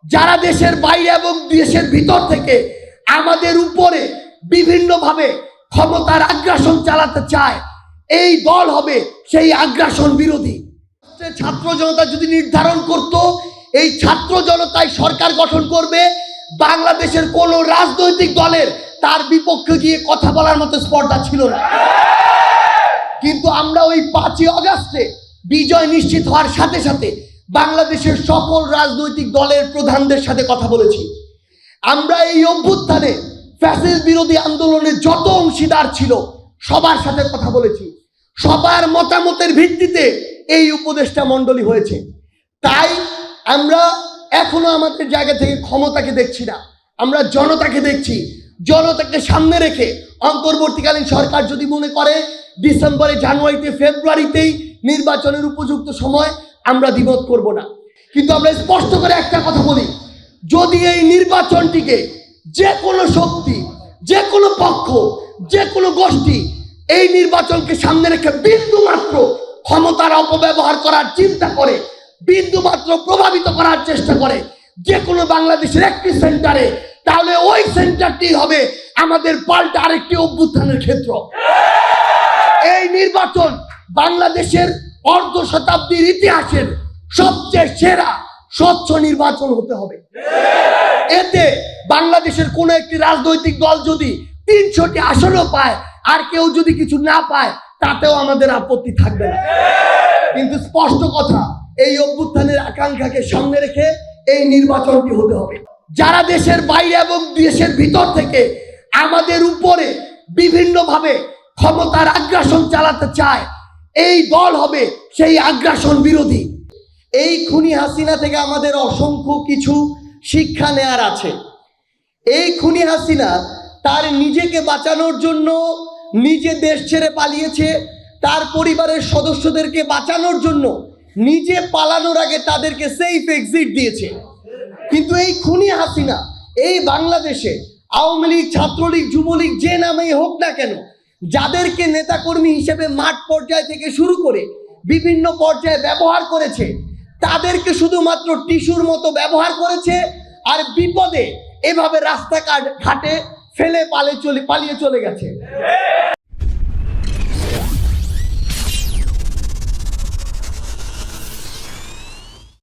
যারা দেশের বাইরে এবং দেশের ভিতর থেকে আমাদের উপরে বিভিন্নভাবে ক্ষমতার আগ্রাসন চালাতে চায়, এই দল হবে সেই আগ্রাসন বিরোধী। ছাত্র জনতা যদি নির্ধারণ করত এই ছাত্র জনতাই সরকার গঠন করবে, বাংলাদেশের কোন রাজনৈতিক দলের তার বিপক্ষে গিয়ে কথা বলার মতো স্পর্ধা ছিল না। কিন্তু আমরা ওই 5ই আগস্টে বিজয় নিশ্চিত হওয়ার সাথে সাথে বাংলাদেশের সকল রাজনৈতিক দলের প্রধানদের সাথে কথা বলেছি। আমরা এই অভ্যুত্থানে ফ্যাসিস্ট বিরোধী আন্দোলনের যত অংশীদার ছিল সবার সাথে কথা বলেছি। সবার মতামতের ভিত্তিতে এই উপদেষ্টা মণ্ডলী হয়েছে। তাই আমরা এখনো আমাদের জায়গা থেকে ক্ষমতাকে দেখছি না, আমরা জনতাকে দেখছি। জনতাকে সামনে রেখে অন্তর্বর্তীকালীন সরকার যদি মনে করে ডিসেম্বরে, জানুয়ারিতে, ফেব্রুয়ারিতেই নির্বাচনের উপযুক্ত সময়, আমরা দ্বিমত করব না। কিন্তু আমরা স্পষ্ট করে একটা কথা বলি, যদি এই নির্বাচনটিকে যে কোনো শক্তি, যে কোনো পক্ষ, যে কোনো গোষ্ঠী এই নির্বাচনকে সামনে রেখে বিন্দু মাত্র ক্ষমতার অপব্যবহার করার চিন্তা করে, বিন্দু মাত্র প্রভাবিত করার চেষ্টা করে যে কোনো বাংলাদেশের একটি সেন্টারে, তাহলে ওই সেন্টারটি হবে আমাদের পাল্টা আরেকটি অভ্যুত্থানের ক্ষেত্র। এই নির্বাচন বাংলাদেশের অর্ধ শতাব্দীর ইতিহাসের সবচেয়ে সেরা স্বচ্ছ নির্বাচন হতে হবে। এতে বাংলাদেশের কোন একটি রাজনৈতিক দল যদি 300টি আসনও পায় আর কেউ যদি কিছু না পায়, তাতেও আমাদের আপত্তি থাকবে না। কিন্তু স্পষ্ট কথা, এই অভ্যুত্থানের আকাঙ্ক্ষাকে সামনে রেখে এই নির্বাচনটি হতে হবে। যারা দেশের বাইরে এবং দেশের ভিতর থেকে আমাদের উপরে বিভিন্নভাবে ক্ষমতার আগ্রাসন চালাতে চায়, এই দল হবে সেই আগ্রাসন বিরোধী। এই খুনি হাসিনা থেকে আমাদের অসংখ্য কিছু শিক্ষা নেয়ার আছে। এই খুনি হাসিনা তার নিজেকে বাঁচানোর জন্য নিজে দেশ ছেড়ে পালিয়েছে, তার পরিবারের সদস্যদেরকে বাঁচানোর জন্য নিজে পালানোর আগে তাদেরকে সেফ এক্সিট দিয়েছে। কিন্তু এই খুনি হাসিনা এই বাংলাদেশে আওয়ামী লীগ, ছাত্রলীগ, যুবলীগ যে নামেই হোক না কেন, যাদেরকে নেতাকর্মী হিসেবে মাঠ পর্যায় থেকে শুরু করে বিভিন্ন পর্যায়ে ব্যবহার করেছে, তাদেরকে শুধুমাত্র টিস্যুর মতো ব্যবহার করেছে। আর বিপদে এভাবে রাস্তাঘাটে ফেলে পালিয়ে চলে গেছে।